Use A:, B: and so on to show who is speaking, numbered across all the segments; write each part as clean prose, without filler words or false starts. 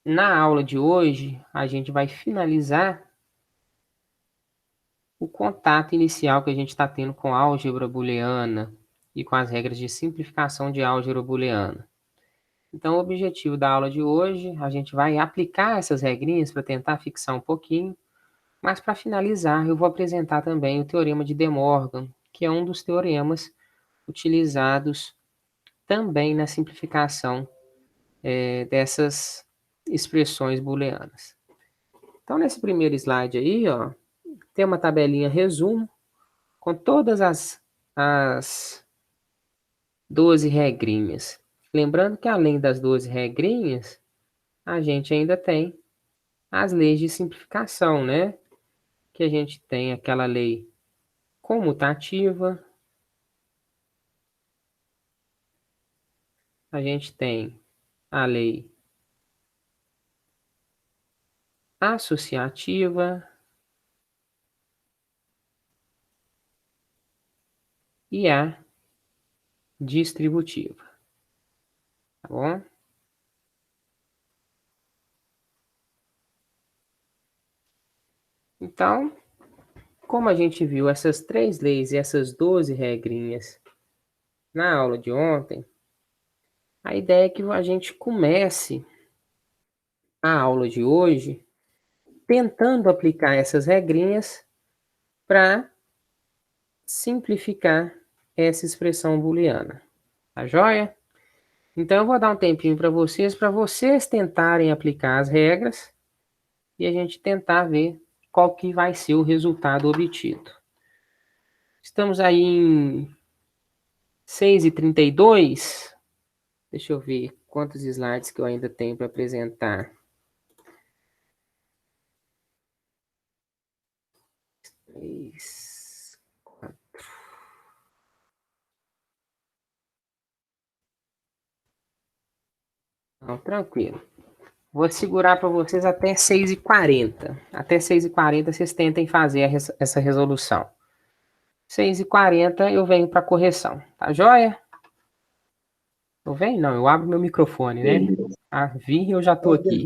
A: Na aula de hoje, a gente vai finalizar o contato inicial que a gente está tendo com a álgebra booleana e com as regras de simplificação de álgebra booleana. Então, o objetivo da aula de hoje, a gente vai aplicar essas regrinhas para tentar fixar um pouquinho, mas para finalizar, eu vou apresentar também o teorema de De Morgan, que é um dos teoremas utilizados também na simplificação dessas expressões booleanas. Então, nesse primeiro slide aí, ó, tem uma tabelinha resumo com todas as 12 regrinhas. Lembrando que além das 12 regrinhas, a gente ainda tem as leis de simplificação, né? Que a gente tem aquela lei comutativa, a gente tem a lei associativa e a distributiva, tá bom? Então, como a gente viu essas três leis e essas 12 regrinhas na aula de ontem, a ideia é que a gente comece a aula de hoje tentando aplicar essas regrinhas para simplificar essa expressão booleana. Tá joia? Então eu vou dar um tempinho para vocês tentarem aplicar as regras e a gente tentar ver qual que vai ser o resultado obtido. Estamos aí em 6h32. Deixa eu ver quantos slides que eu ainda tenho para apresentar. 3, 4. Não, tranquilo. Vou segurar para vocês até 6h40. Até 6h40 vocês tentem fazer essa resolução. 6h40 eu venho para correção. Tá joia? Eu venho? Não, eu abro meu microfone, né? Ah, vi, eu já tô aqui.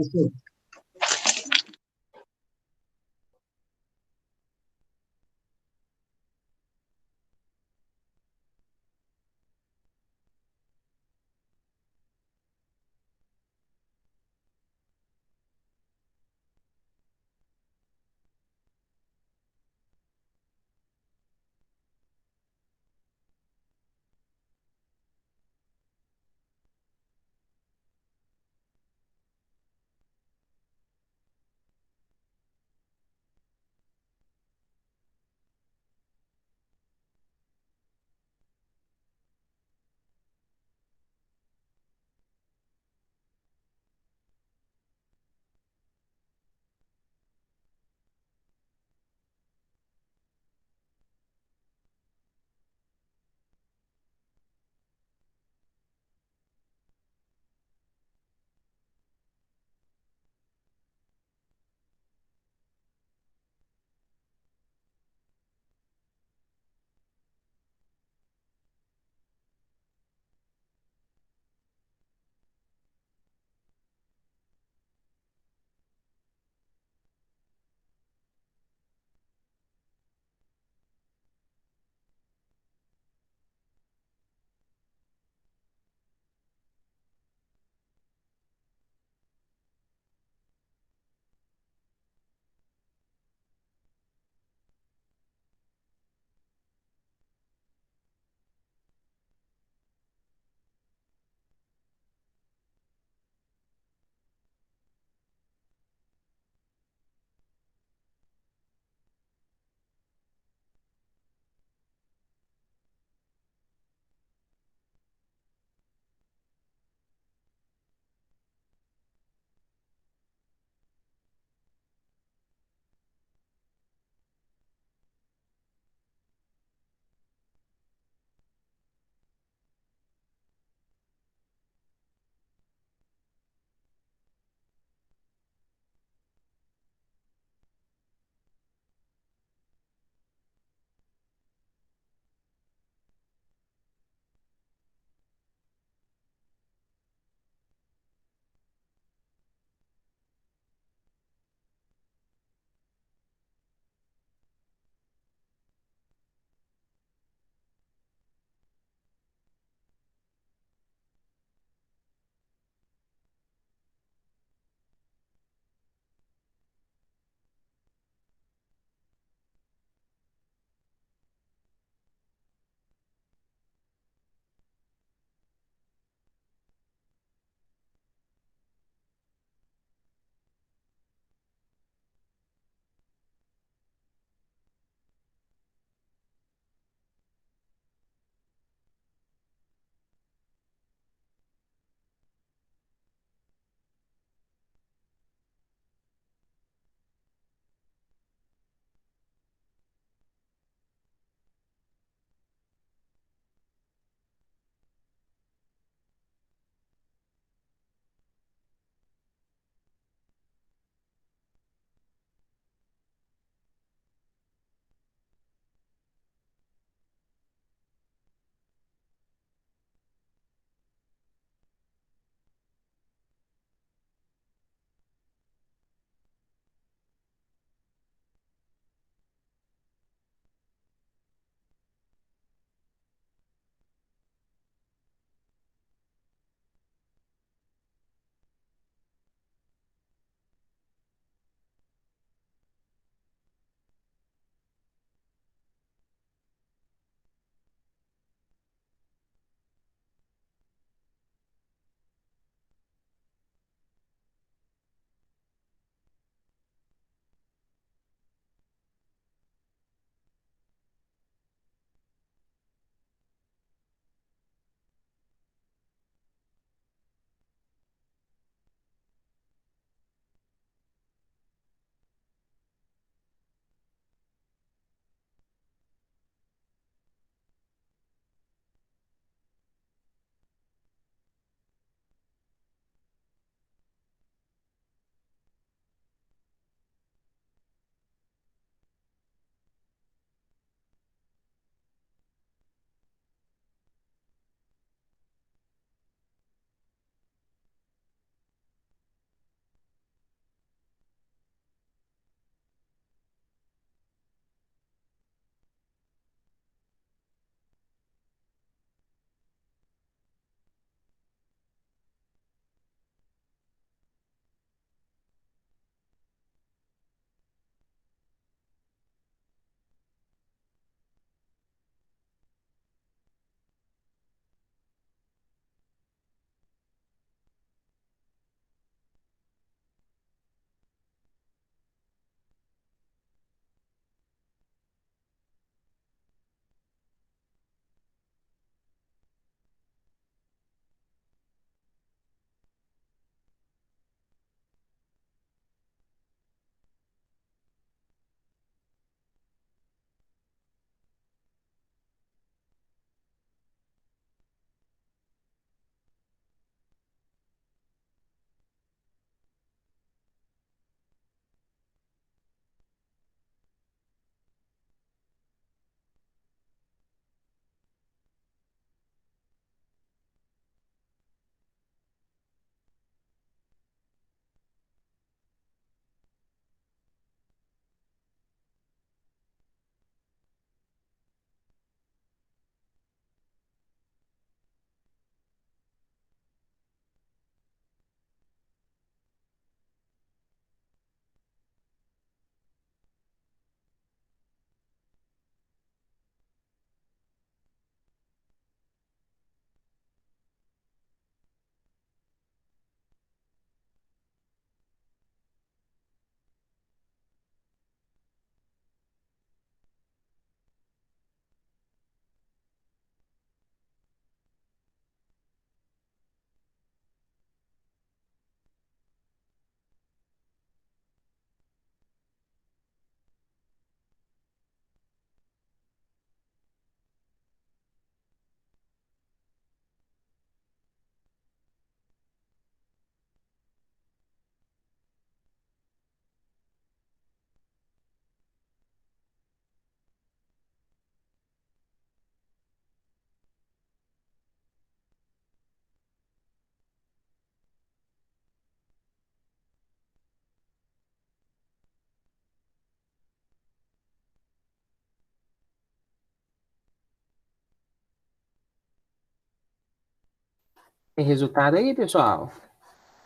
A: Tem resultado aí, pessoal?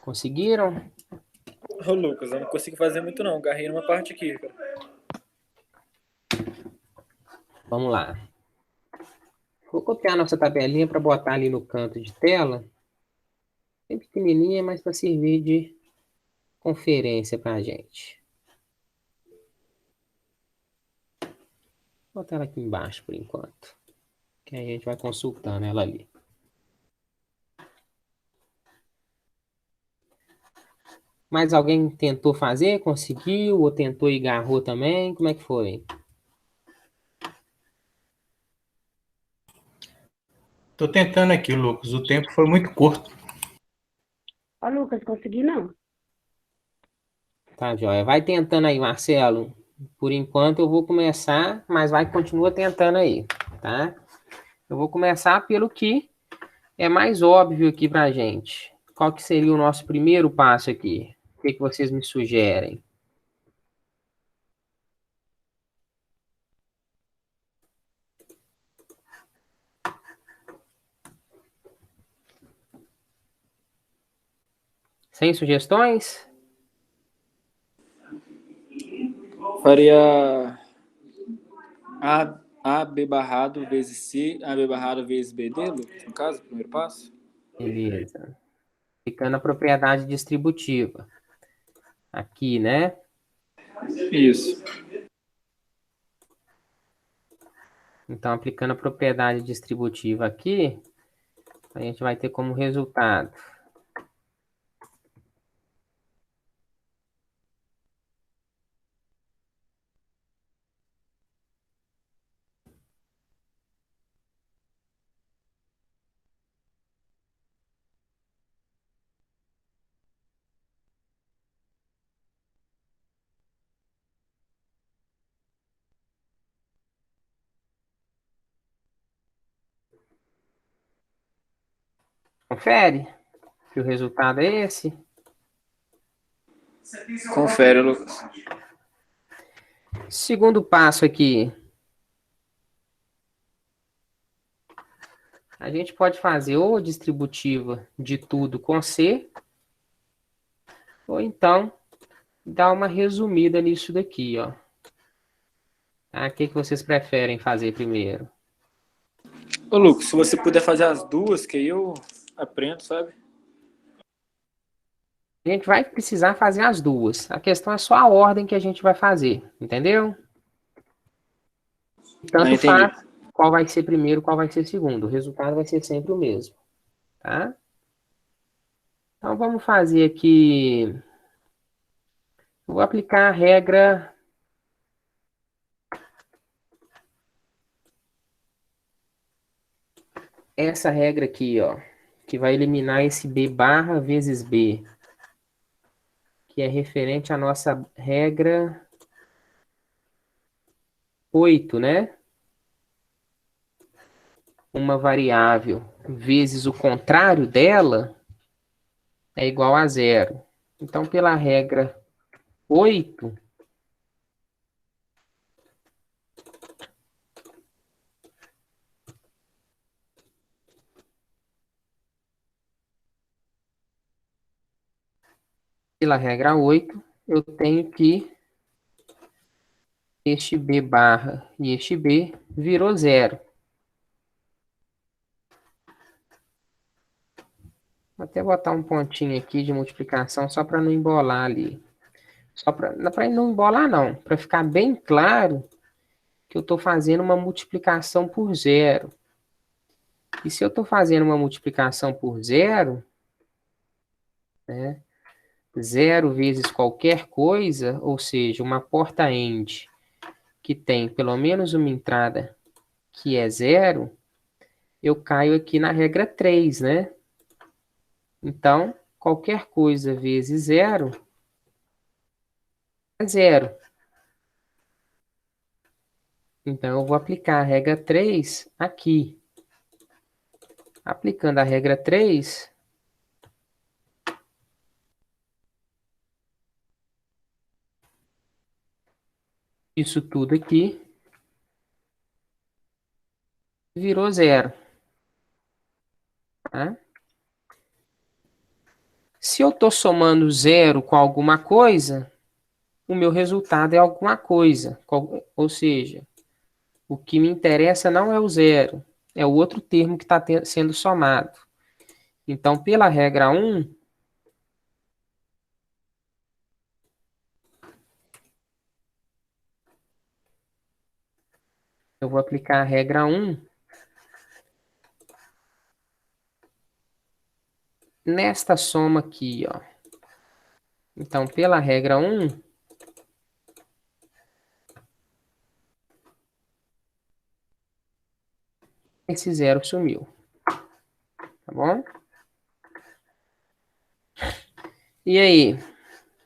A: Conseguiram?
B: Ô, Lucas, eu não consigo fazer muito não. Agarrei numa parte aqui, cara.
A: Vamos lá. Vou copiar nossa tabelinha para botar ali no canto de tela. Bem pequenininha, mas para servir de conferência para a gente. Vou botar ela aqui embaixo por enquanto. Que aí a gente vai consultando ela ali. Mas alguém tentou fazer, conseguiu, ou tentou e agarrou também? Como é que foi?
C: Tô tentando aqui, Lucas. O tempo foi muito curto.
D: Ó, Lucas, consegui não.
A: Tá, joia. Vai tentando aí, Marcelo. Por enquanto eu vou começar, mas continua tentando aí, tá? Eu vou começar pelo que é mais óbvio aqui pra gente. Qual que seria o nosso primeiro passo aqui? O que que vocês me sugerem? Sem sugestões?
B: Faria AB barrado vezes C, AB barrado vezes BD, Lucas, no caso, primeiro passo.
A: Beleza. Ficando a propriedade distributiva. Aqui, né?
B: Isso.
A: Então, aplicando a propriedade distributiva aqui, a gente vai ter como resultado confere que o resultado é esse.
B: Confere, Lucas.
A: Segundo passo aqui, a gente pode fazer ou a distributiva de tudo com C, ou então dar uma resumida nisso daqui, ó. Ah, o que que vocês preferem fazer primeiro?
B: Ô, Lucas, se você puder fazer as duas, que aí eu aprendo, sabe?
A: A gente vai precisar fazer as duas. A questão é só a ordem que a gente vai fazer, entendeu? Tanto
B: Entendi.
A: faz qual vai ser primeiro, qual vai ser segundo. O resultado vai ser sempre o mesmo, tá? Então vamos fazer aqui. Vou aplicar a regra. Essa regra aqui, ó, que vai eliminar esse B barra vezes B, que é referente à nossa regra 8, né? Uma variável vezes o contrário dela é igual a zero. Então, pela regra 8, pela regra 8, eu tenho que este B barra e este B virou zero. Vou até botar um pontinho aqui de multiplicação só para não embolar ali. Só para não embolar, não. Para ficar bem claro que eu estou fazendo uma multiplicação por zero. E se eu estou fazendo uma multiplicação por zero, né? Zero vezes qualquer coisa, ou seja, uma porta end que tem pelo menos uma entrada que é zero, eu caio aqui na regra 3, né? Então, qualquer coisa vezes zero é zero. Então, eu vou aplicar a regra 3 aqui. Aplicando a regra 3, isso tudo aqui virou zero. Tá? Se eu estou somando zero com alguma coisa, o meu resultado é alguma coisa. Ou seja, o que me interessa não é o zero, é o outro termo que está sendo somado. Então, pela regra 1, eu vou aplicar a regra 1 nesta soma aqui, ó. Então, pela regra 1, esse zero sumiu, tá bom? E aí, o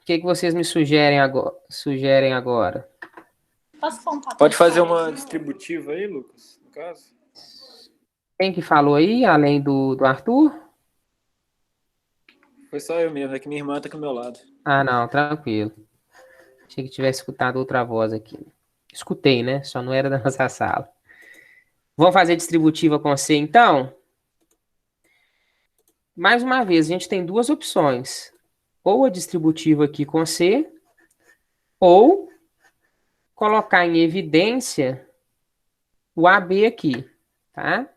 A: que vocês me sugerem agora?
B: Pode fazer uma distributiva aí, Lucas, no caso?
A: Quem que falou aí, além do Arthur?
B: Foi só eu mesmo, é que minha irmã tá aqui do meu lado.
A: Ah, não, tranquilo. Achei que tivesse escutado outra voz aqui. Escutei, né? Só não era da nossa sala. Vamos fazer distributiva com C, então? Mais uma vez, a gente tem duas opções. Ou a distributiva aqui com C, ou colocar em evidência o AB aqui, tá?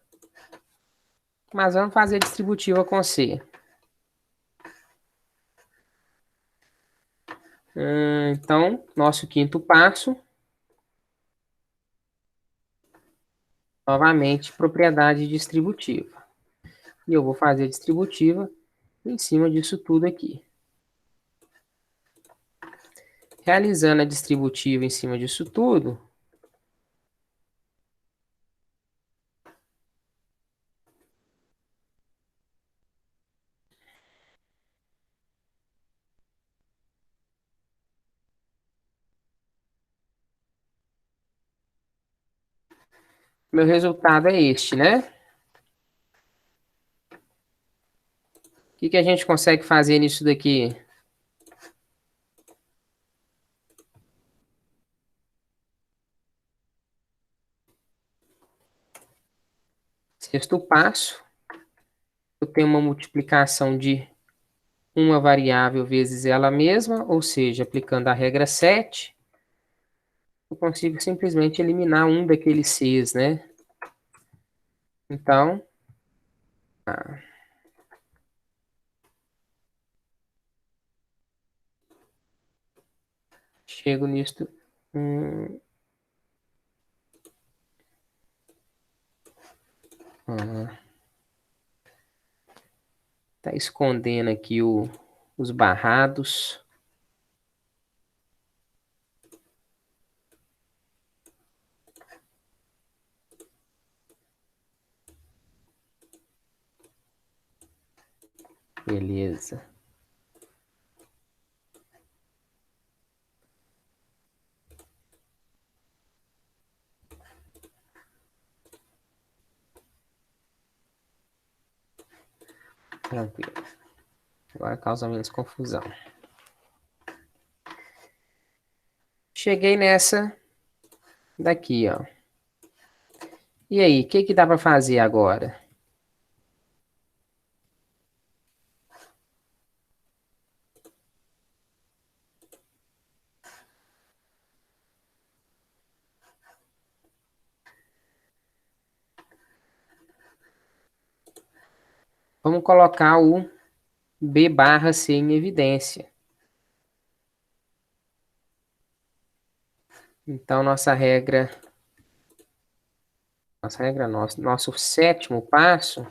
A: Mas vamos fazer a distributiva com C. Então, nosso quinto passo, novamente, propriedade distributiva. E eu vou fazer a distributiva em cima disso tudo aqui. Realizando a distributiva em cima disso tudo, meu resultado é este, né? O que a gente consegue fazer nisso daqui? Sexto passo, eu tenho uma multiplicação de uma variável vezes ela mesma, ou seja, aplicando a regra 7, eu consigo simplesmente eliminar um daqueles Cs, né? Então, chego nisto. Tá escondendo aqui os barrados. Beleza. Tranquilo. Agora causa menos confusão. Cheguei nessa daqui, ó. E aí, o que dá para fazer agora? Vamos colocar o B barra C em evidência. Então, nosso sétimo passo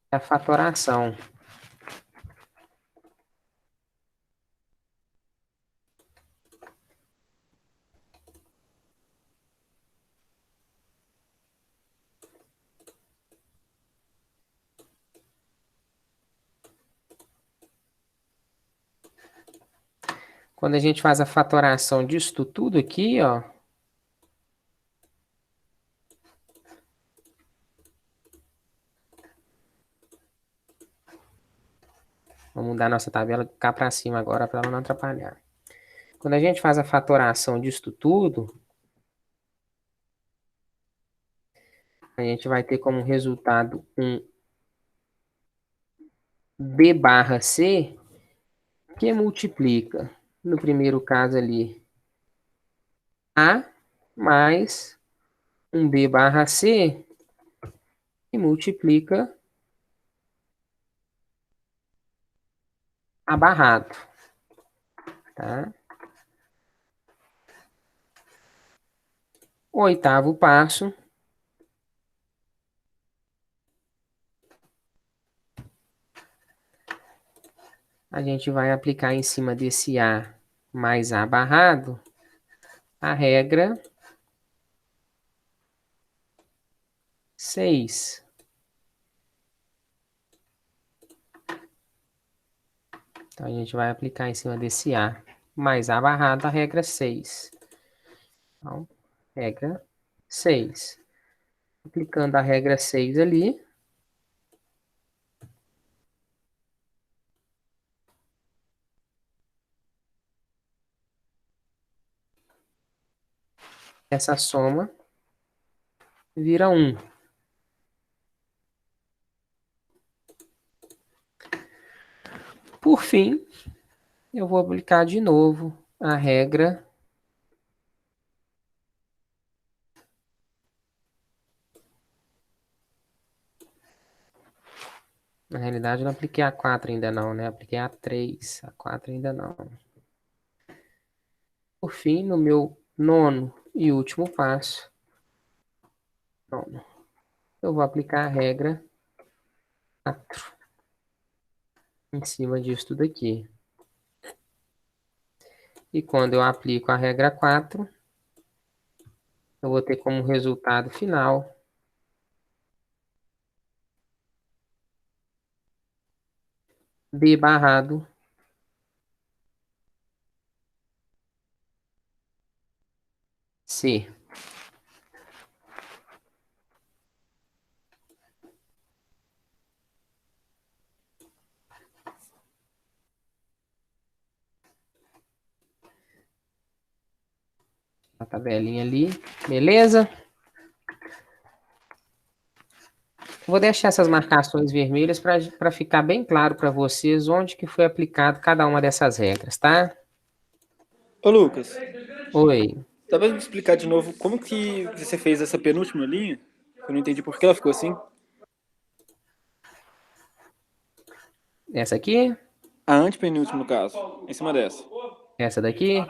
A: é a fatoração. Quando a gente faz a fatoração disso tudo aqui, ó, vamos mudar nossa tabela cá para cima agora para ela não atrapalhar. Quando a gente faz a fatoração disso tudo, a gente vai ter como resultado um B barra C, que multiplica, no primeiro caso ali, A mais um B barra C, que multiplica A barrado, tá? O oitavo passo, a gente vai aplicar em cima desse A mais A barrado a regra 6. Então, a gente vai aplicar em cima desse A mais A barrado a regra 6. Então, regra 6. Aplicando a regra 6 ali, essa soma vira 1. Por fim, eu vou aplicar de novo a regra na realidade, eu não apliquei a 4 ainda não, né? Apliquei a 3, a 4 ainda não. Por fim, no meu nono e último passo, eu vou aplicar a regra 4 em cima disso tudo aqui. E quando eu aplico a regra 4, eu vou ter como resultado final B barrado C. A tabelinha ali, beleza? Vou deixar essas marcações vermelhas para ficar bem claro para vocês onde que foi aplicado cada uma dessas regras, tá?
B: Ô, Lucas,
A: Oi,
B: dá pra me explicar de novo como que você fez essa penúltima linha? Eu não entendi por que ela ficou assim.
A: essa aqui,
B: A antepenúltima, no caso, em cima dessa.
A: essa daqui,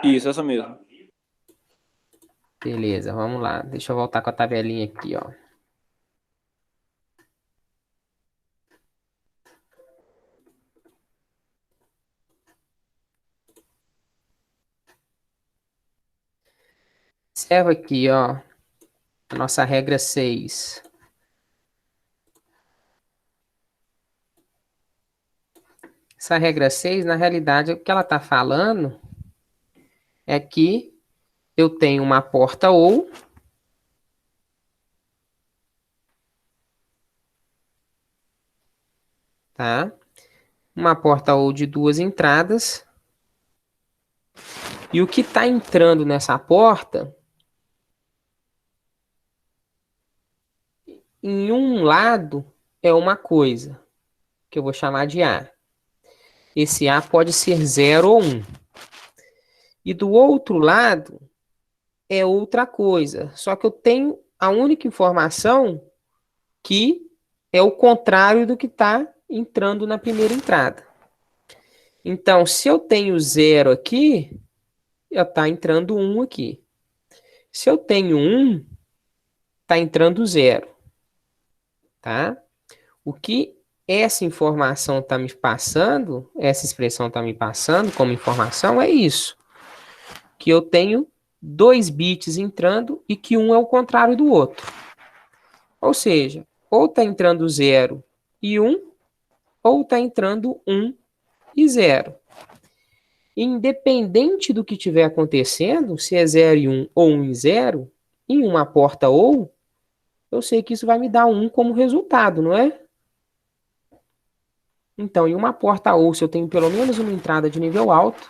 B: Isso, essa mesmo.
A: beleza, vamos lá. Deixa eu voltar com a tabelinha aqui, ó. Observa aqui, ó, a nossa regra 6. Essa regra 6, na realidade, o que ela está falando é que eu tenho uma porta ou, tá? Uma porta ou de duas entradas. E o que está entrando nessa porta, em um lado, é uma coisa, que eu vou chamar de A. Esse A pode ser 0 ou 1. E do outro lado, é outra coisa. Só que eu tenho a única informação que é o contrário do que está entrando na primeira entrada. Então, se eu tenho 0 aqui, está entrando 1 aqui. Se eu tenho 1, está entrando 0. Tá? O que essa informação está me passando, essa expressão está me passando como informação é isso. Que eu tenho 2 bits entrando e que um é o contrário do outro. Ou seja, ou está entrando 0 e 1, ou está entrando 1 e 0. Independente do que estiver acontecendo, se é 0 e 1 ou 1 e 0, em uma porta ou, eu sei que isso vai me dar 1 como resultado, não é? Então, em uma porta ou, se eu tenho pelo menos uma entrada de nível alto,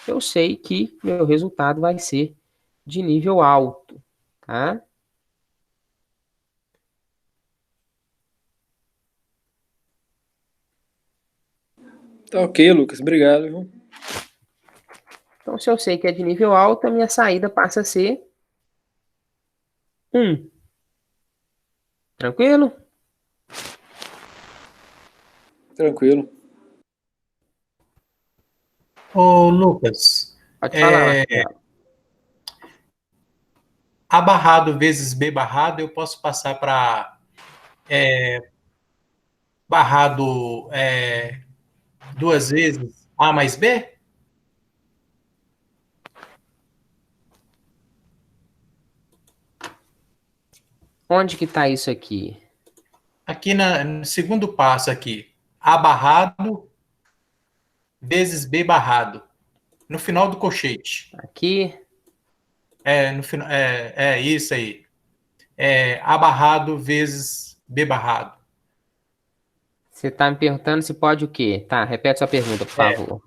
A: eu sei que meu resultado vai ser de nível alto, tá?
B: Tá ok, Lucas. Obrigado, viu?
A: Então, se eu sei que é de nível alto, a minha saída passa a ser 1. Tranquilo?
B: Tranquilo.
C: Ô, Lucas,
A: Pode falar,
C: é,
A: Marcelo.
C: A barrado vezes B barrado, eu posso passar para barrado duas vezes A mais B?
A: Onde que está isso aqui?
C: Aqui no segundo passo aqui, A barrado vezes B barrado, no final do colchete.
A: Aqui.
C: No final, é isso aí. A barrado vezes B barrado.
A: Você está me perguntando se pode o quê? Tá, repete sua pergunta, por favor.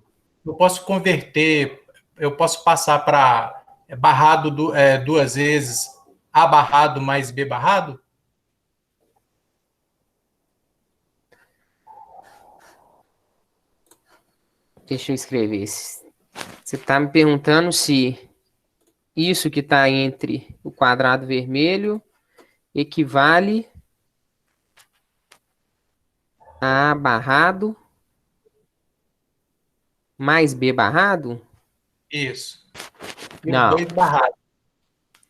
C: Eu posso converter, eu posso passar para barrado duas vezes A barrado mais B barrado?
A: Deixa eu escrever. Você está me perguntando se isso que está entre o quadrado vermelho equivale a A barrado mais B barrado?
C: Isso. E os
A: Não.
C: dois barrados.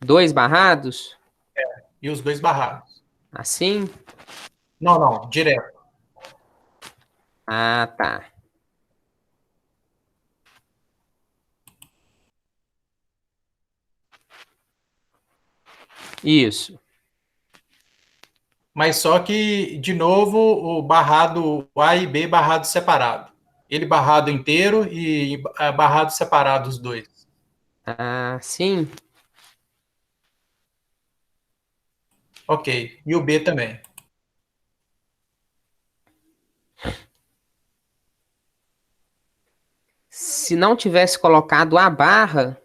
A: 2 barrados?
C: E os dois barrados.
A: Assim?
C: Não, não, direto.
A: Ah, tá. Isso.
C: Mas só que, de novo, o barrado A e B barrado separado. Ele barrado inteiro e barrado separado os dois.
A: Ah, sim.
C: Ok. E o B também.
A: Se não tivesse colocado a barra,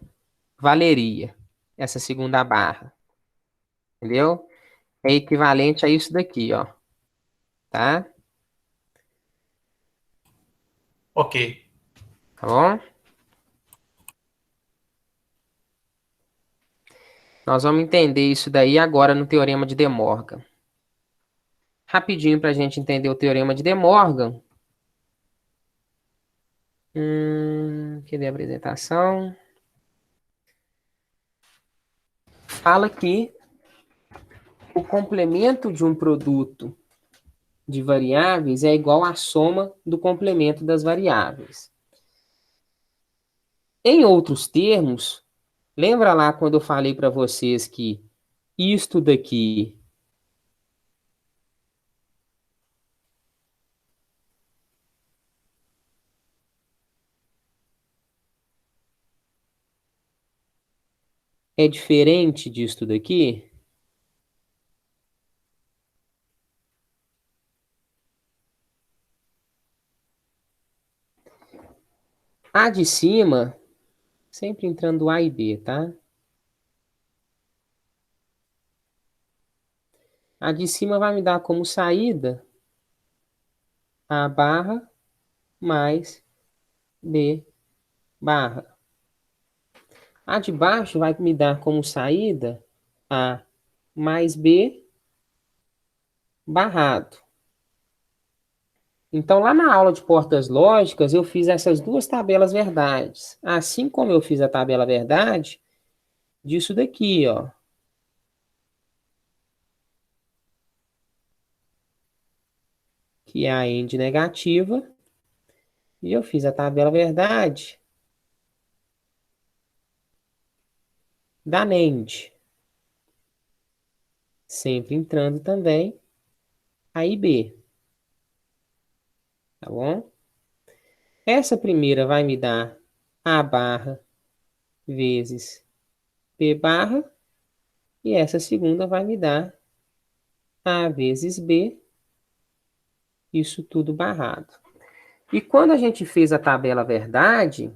A: valeria essa segunda barra. Entendeu? É equivalente a isso daqui, ó. Tá?
C: Ok.
A: Tá bom? Nós vamos entender isso daí agora no Teorema de De Morgan. Rapidinho para a gente entender o Teorema de De Morgan. Cadê a apresentação? Fala que o complemento de um produto de variáveis é igual à soma do complemento das variáveis. Em outros termos, lembra lá quando eu falei para vocês que isto daqui é diferente disto daqui? A de cima, sempre entrando A e B, tá? A de cima vai me dar como saída A barra mais B barra. A de baixo vai me dar como saída A mais B barrado. Então, lá na aula de portas lógicas, eu fiz essas duas tabelas verdades. Assim como eu fiz a tabela verdade disso daqui, ó. Que é a end negativa. E eu fiz a tabela verdade da NEND. Sempre entrando também a IB. Tá bom? Essa primeira vai me dar A barra vezes B barra. E essa segunda vai me dar A vezes B. Isso tudo barrado. E quando a gente fez a tabela verdade,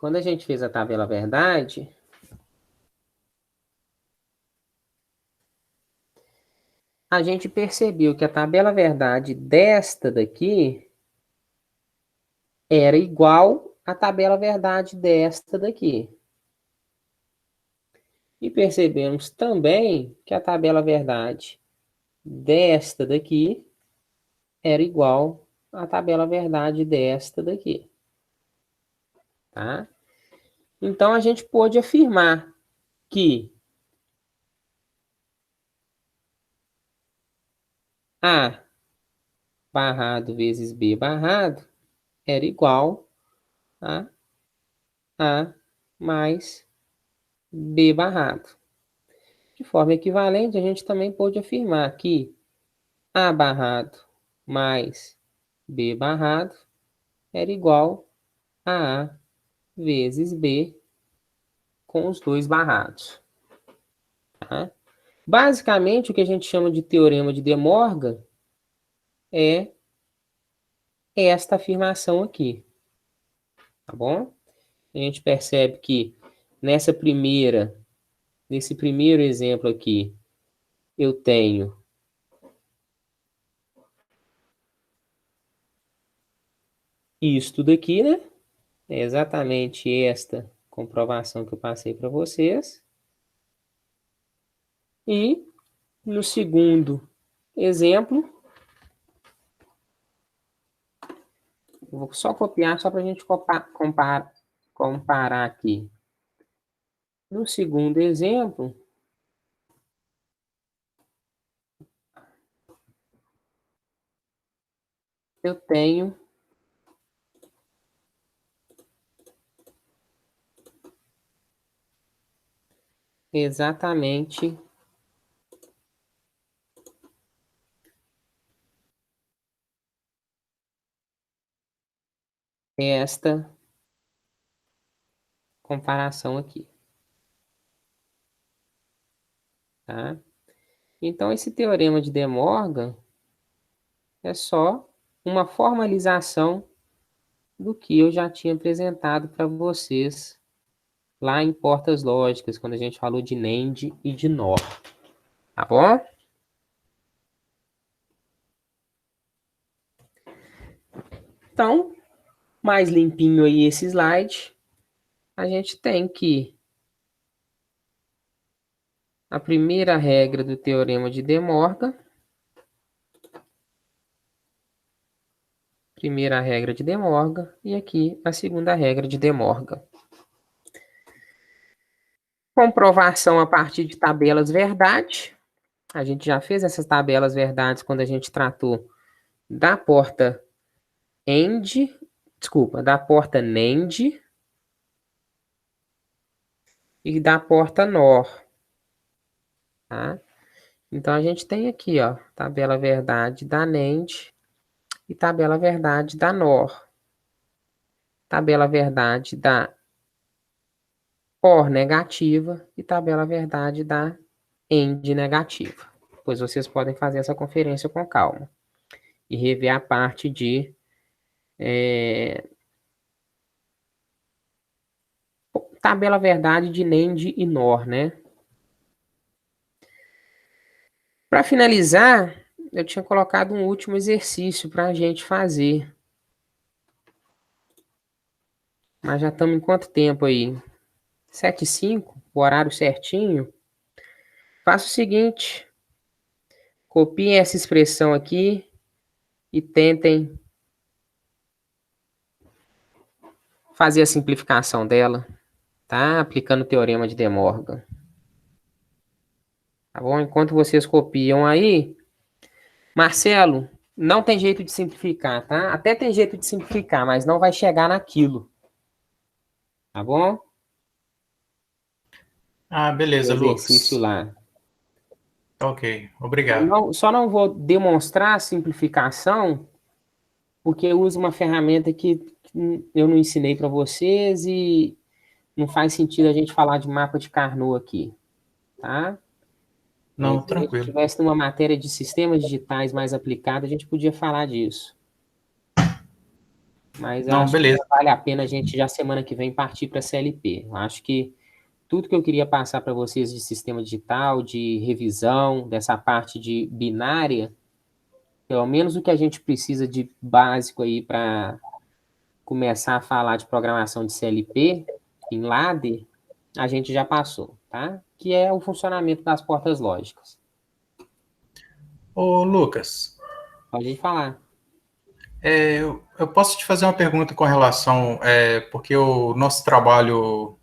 A: quando a gente fez a tabela verdade, a gente percebeu que a tabela verdade desta daqui era igual à tabela verdade desta daqui. E percebemos também que a tabela verdade desta daqui era igual à tabela verdade desta daqui. Tá? Então, a gente pôde afirmar que A barrado vezes B barrado era igual a A mais B barrado. De forma equivalente, a gente também pode afirmar que A barrado mais B barrado era igual a A vezes B com os dois barrados. Tá? Basicamente, o que a gente chama de teorema de De Morgan é esta afirmação aqui. Tá bom? A gente percebe que nesse primeiro exemplo aqui, eu tenho isto daqui, né? É exatamente esta comprovação que eu passei para vocês. E no segundo exemplo, vou só copiar só para a gente comparar aqui. No segundo exemplo, eu tenho exatamente esta comparação aqui. Tá? Então, esse teorema de De Morgan é só uma formalização do que eu já tinha apresentado para vocês lá em portas lógicas, quando a gente falou de NAND e de NOR. Tá bom? Então, mais limpinho aí esse slide, a gente tem que a primeira regra do teorema de De Morgan, primeira regra de De Morgan, e aqui a segunda regra de De Morgan. Comprovação a partir de tabelas verdade. A gente já fez essas tabelas verdades quando a gente tratou da porta da porta NAND e da porta NOR. Tá? Então, a gente tem aqui, ó, tabela verdade da NAND e tabela verdade da NOR. Tabela verdade da OR negativa e tabela verdade da AND negativa. Pois vocês podem fazer essa conferência com calma e rever a parte de tabela verdade de NAND e NOR, né? Para finalizar, eu tinha colocado um último exercício para a gente fazer. Mas já estamos em quanto tempo aí? 7h05, o horário certinho. Faça o seguinte, copiem essa expressão aqui e tentem fazer a simplificação dela, tá? Aplicando o teorema de De Morgan. Tá bom? Enquanto vocês copiam aí, Marcelo, não tem jeito de simplificar, tá? Até tem jeito de simplificar, mas não vai chegar naquilo. Tá bom?
C: Ah, beleza,
A: O exercício
C: Lucas.
A: lá.
C: Ok, obrigado.
A: Só não vou demonstrar a simplificação, porque eu uso uma ferramenta que eu não ensinei para vocês e não faz sentido a gente falar de mapa de Carnot aqui, tá?
C: Não,
A: Se a gente
C: tranquilo.
A: tivesse numa matéria de sistemas digitais mais aplicada, a gente podia falar disso. Mas eu
C: Não,
A: acho que
C: beleza.
A: vale a pena a gente já semana que vem partir para a CLP. Eu acho que tudo que eu queria passar para vocês de sistema digital, de revisão, dessa parte de binária, pelo menos o que a gente precisa de básico aí para começar a falar de programação de CLP, em ladder, a gente já passou, tá? Que é o funcionamento das portas lógicas.
C: Ô, Lucas,
A: Pode falar.
C: eu posso te fazer uma pergunta com relação, porque o nosso trabalho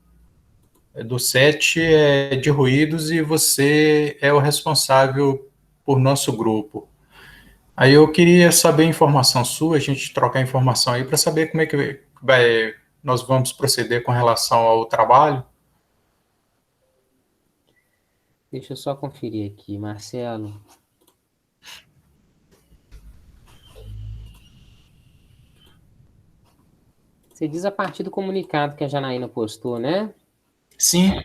C: do SET é de ruídos e você é o responsável por nosso grupo. Aí eu queria saber informação sua, a gente trocar informação aí para saber como é que nós vamos proceder com relação ao trabalho.
A: Deixa eu só conferir aqui, Marcelo. Você diz a partir do comunicado que a Janaína postou, né?
C: Sim.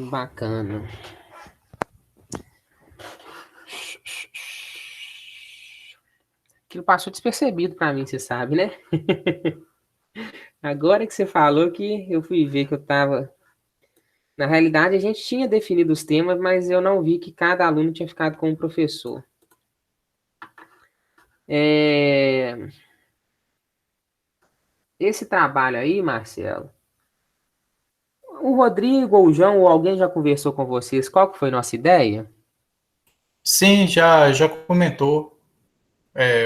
A: Bacana. Aquilo passou despercebido para mim, você sabe, né? Agora que você falou que eu fui ver que eu estava... Na realidade, a gente tinha definido os temas, mas eu não vi que cada aluno tinha ficado com um professor. Esse trabalho aí, Marcelo, o Rodrigo ou o João ou alguém já conversou com vocês? Qual que foi a nossa ideia?
C: Sim, já comentou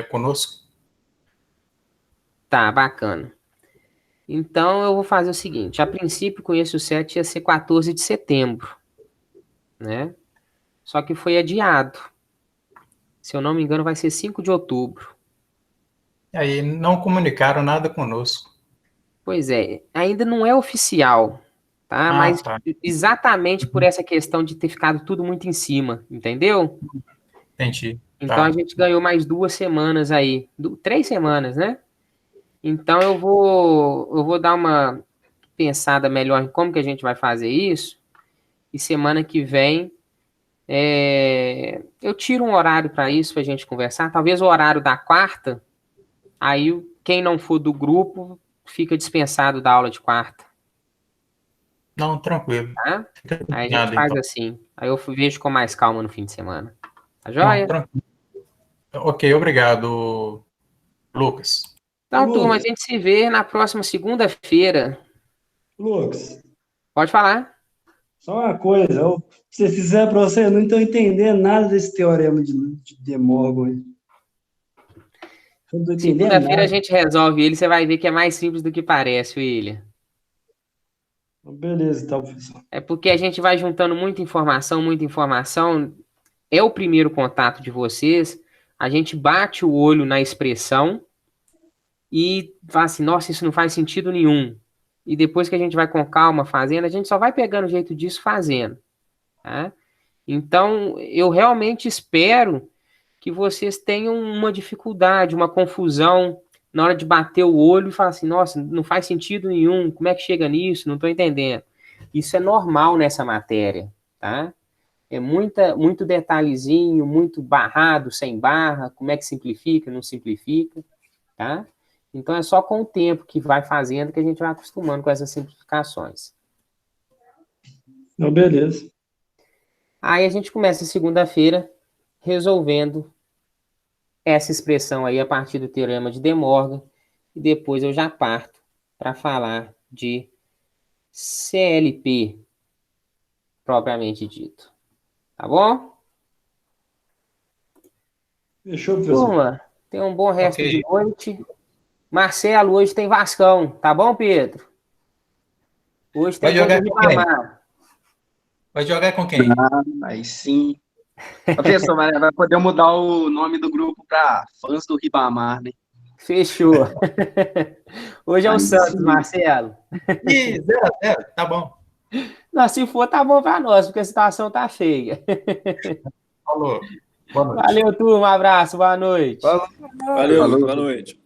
C: conosco.
A: Tá, bacana. Então, eu vou fazer o seguinte. A princípio, conheço o 7 ia ser 14 de setembro, né? Só que foi adiado. Se eu não me engano, vai ser 5 de outubro.
C: Aí não comunicaram nada conosco.
A: Pois é, ainda não é oficial, tá?
C: Ah,
A: Mas
C: tá.
A: exatamente por essa questão de ter ficado tudo muito em cima, entendeu?
C: Entendi.
A: Então, a
C: Tá.
A: gente ganhou mais 2 semanas aí. 3 semanas, né? Então, eu vou dar uma pensada melhor em como que a gente vai fazer isso. E semana que vem eu tiro um horário para isso, para a gente conversar. Talvez o horário da quarta, aí quem não for do grupo fica dispensado da aula de quarta,
C: Não, tranquilo.
A: tá?
C: Fica
A: Aí a gente
C: combinado,
A: faz
C: então.
A: assim. Aí eu vejo com mais calma no fim de semana. Tá
C: Não,
A: joia?
C: tranquilo. Ok, obrigado, Lucas.
A: Então, turma, a
E: Lucas,
A: gente se vê na próxima segunda-feira.
E: Lucas,
A: Pode falar.
E: só uma coisa, se fizer para você, eu não estou entendendo nada desse teorema de De Morgan. Eu não estou entendendo
A: Segunda-feira a
E: nada.
A: gente resolve ele, você vai ver que é mais simples do que parece, William.
E: Beleza, então, professor.
A: É porque a gente vai juntando muita informação, muita informação. É o primeiro contato de vocês. A gente bate o olho na expressão e fala assim, nossa, isso não faz sentido nenhum. E depois que a gente vai com calma fazendo, a gente só vai pegando o jeito disso fazendo, tá? Então, eu realmente espero que vocês tenham uma dificuldade, uma confusão na hora de bater o olho e falar assim, nossa, não faz sentido nenhum, como é que chega nisso? Não estou entendendo. Isso é normal nessa matéria, tá? É muito detalhezinho, muito barrado, sem barra, como é que simplifica, não simplifica, tá? Então é só com o tempo que vai fazendo que a gente vai acostumando com essas simplificações.
E: Não, beleza.
A: Aí a gente começa segunda-feira resolvendo essa expressão aí a partir do teorema de De Morgan e depois eu já parto para falar de CLP propriamente dito. Tá bom?
E: Fechou, professor.
A: Turma, tenha um bom resto
C: Ok.
A: de noite. Marcelo, hoje tem Vascão, tá bom, Pedro? Hoje tem
C: Vai
A: gol do
C: jogar com quem?
A: Ribamar.
C: Vai jogar com quem?
F: Aí sim. Professor, vai poder mudar o nome do grupo para Fãs do Ribamar, né?
A: Fechou. Hoje é o
F: Aí
A: Santos,
F: sim.
A: Marcelo.
C: Ih, 0-0, tá bom.
A: Não, se for, tá bom pra nós, porque a situação tá feia.
C: Falou. Boa noite.
A: Valeu, turma. Um abraço, boa noite.
F: Falou.
B: Valeu,
F: Falou.
B: boa noite.